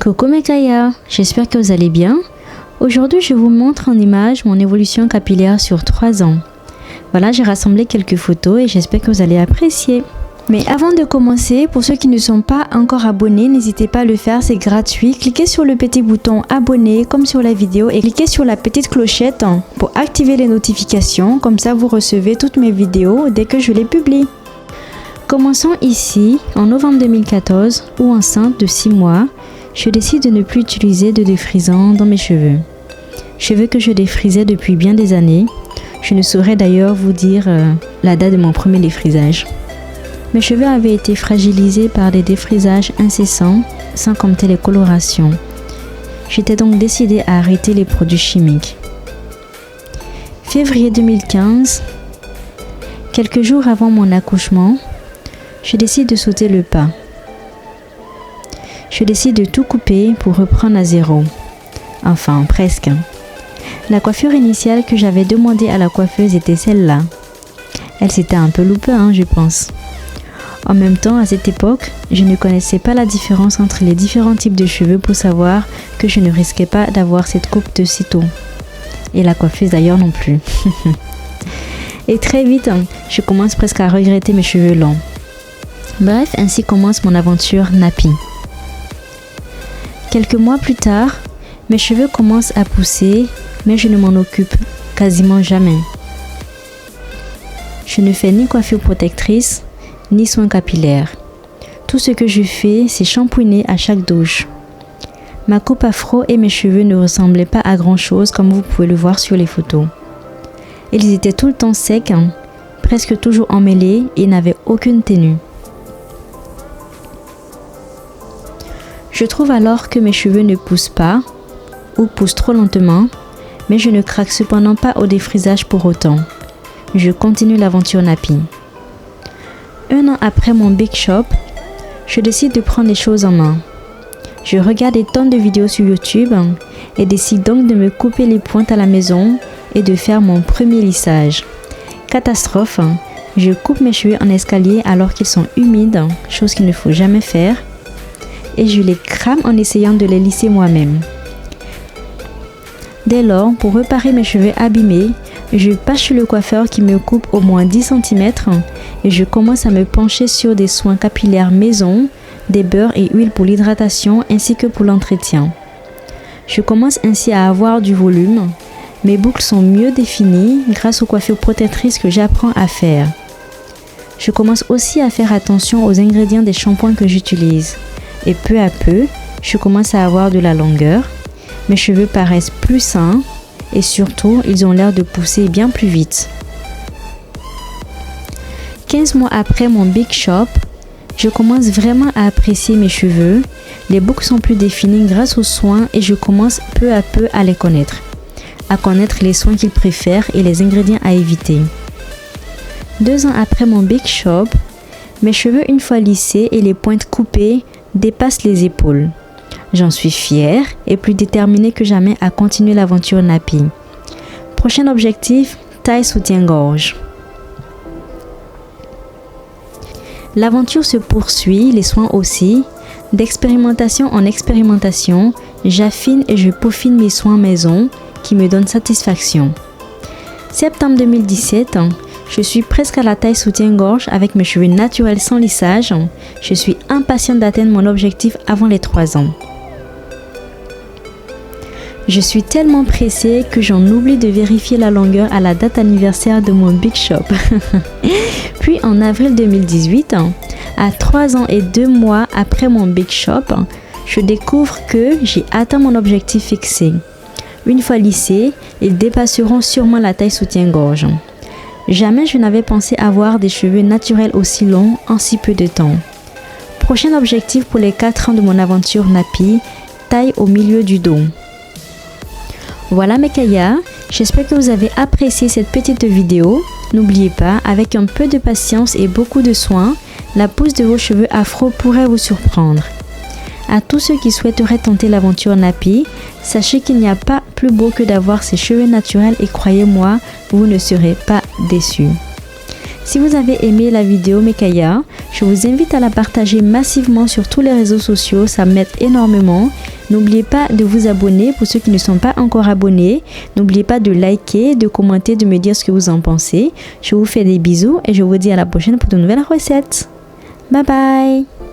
Coucou mes Kaya, j'espère que vous allez bien. Aujourd'hui, je vous montre en image mon évolution capillaire sur 3 ans. Voilà, j'ai rassemblé quelques photos et j'espère que vous allez apprécier. Mais avant de commencer, pour ceux qui ne sont pas encore abonnés, n'hésitez pas à le faire, c'est gratuit. Cliquez sur le petit bouton abonner comme sur la vidéo et cliquez sur la petite clochette pour activer les notifications. Comme ça, vous recevez toutes mes vidéos dès que je les publie. Commençons ici, en novembre 2014, où enceinte de 6 mois, je décide de ne plus utiliser de défrisant dans mes cheveux. Cheveux que je défrisais depuis bien des années. Je ne saurais d'ailleurs vous dire la date de mon premier défrisage. Mes cheveux avaient été fragilisés par des défrisages incessants, sans compter les colorations. J'étais donc décidée à arrêter les produits chimiques. Février 2015, quelques jours avant mon accouchement, je décide de sauter le pas. Je décide de tout couper pour reprendre à zéro. Enfin, presque. La coiffure initiale que j'avais demandée à la coiffeuse était celle-là. Elle s'était un peu loupée, je pense. En même temps, à cette époque, je ne connaissais pas la différence entre les différents types de cheveux pour savoir que je ne risquais pas d'avoir cette coupe de sitôt. Et la coiffeuse d'ailleurs non plus. Et très vite, je commence presque à regretter mes cheveux longs. Bref, ainsi commence mon aventure nappy. Quelques mois plus tard, mes cheveux commencent à pousser, mais je ne m'en occupe quasiment jamais. Je ne fais ni coiffure protectrice, ni soins capillaires. Tout ce que je fais, c'est shampouiner à chaque douche. Ma coupe afro et mes cheveux ne ressemblaient pas à grand chose comme vous pouvez le voir sur les photos. Ils étaient tout le temps secs, presque toujours emmêlés et n'avaient aucune tenue. Je trouve alors que mes cheveux ne poussent pas ou poussent trop lentement, mais je ne craque cependant pas au défrisage pour autant. Je continue l'aventure nappy. 1 an après mon Big Shop, je décide de prendre les choses en main. Je regarde des tonnes de vidéos sur YouTube et décide donc de me couper les pointes à la maison et de faire mon premier lissage. Catastrophe, je coupe mes cheveux en escalier alors qu'ils sont humides, chose qu'il ne faut jamais faire, et je les crame en essayant de les lisser moi-même. Dès lors, pour réparer mes cheveux abîmés, je passe chez le coiffeur qui me coupe au moins 10 cm et je commence à me pencher sur des soins capillaires maison, des beurres et huiles pour l'hydratation ainsi que pour l'entretien. Je commence ainsi à avoir du volume. Mes boucles sont mieux définies grâce aux coiffures protectrices que j'apprends à faire. Je commence aussi à faire attention aux ingrédients des shampoings que j'utilise. Et peu à peu, je commence à avoir de la longueur. Mes cheveux paraissent plus sains et surtout, ils ont l'air de pousser bien plus vite. 15 mois après mon Big Shop, je commence vraiment à apprécier mes cheveux. Les boucles sont plus définies grâce aux soins et je commence peu à peu à les connaître. À connaître les soins qu'ils préfèrent et les ingrédients à éviter. 2 ans après mon Big Shop, mes cheveux une fois lissés et les pointes coupées dépassent les épaules. J'en suis fière et plus déterminée que jamais à continuer l'aventure nappy. Prochain objectif, taille soutien-gorge. L'aventure se poursuit, les soins aussi. D'expérimentation en expérimentation, j'affine et je peaufine mes soins maison qui me donnent satisfaction. Septembre 2017, je suis presque à la taille soutien-gorge avec mes cheveux naturels sans lissage. Je suis impatiente d'atteindre mon objectif avant les 3 ans. Je suis tellement pressée que j'en oublie de vérifier la longueur à la date anniversaire de mon Big Shop. Puis en avril 2018, à 3 ans et 2 mois après mon Big Shop, je découvre que j'ai atteint mon objectif fixé. Une fois lissés, ils dépasseront sûrement la taille soutien-gorge. Jamais je n'avais pensé avoir des cheveux naturels aussi longs en si peu de temps. Prochain objectif pour les 4 ans de mon aventure nappy, taille au milieu du dos. Voilà mes Kaya, j'espère que vous avez apprécié cette petite vidéo. N'oubliez pas, avec un peu de patience et beaucoup de soin, la pousse de vos cheveux afro pourrait vous surprendre. À tous ceux qui souhaiteraient tenter l'aventure nappy, sachez qu'il n'y a pas plus beau que d'avoir ses cheveux naturels et croyez-moi, vous ne serez pas déçus. Si vous avez aimé la vidéo mes Kaya, je vous invite à la partager massivement sur tous les réseaux sociaux, ça m'aide énormément. N'oubliez pas de vous abonner pour ceux qui ne sont pas encore abonnés. N'oubliez pas de liker, de commenter, de me dire ce que vous en pensez. Je vous fais des bisous et je vous dis à la prochaine pour de nouvelles recettes. Bye bye!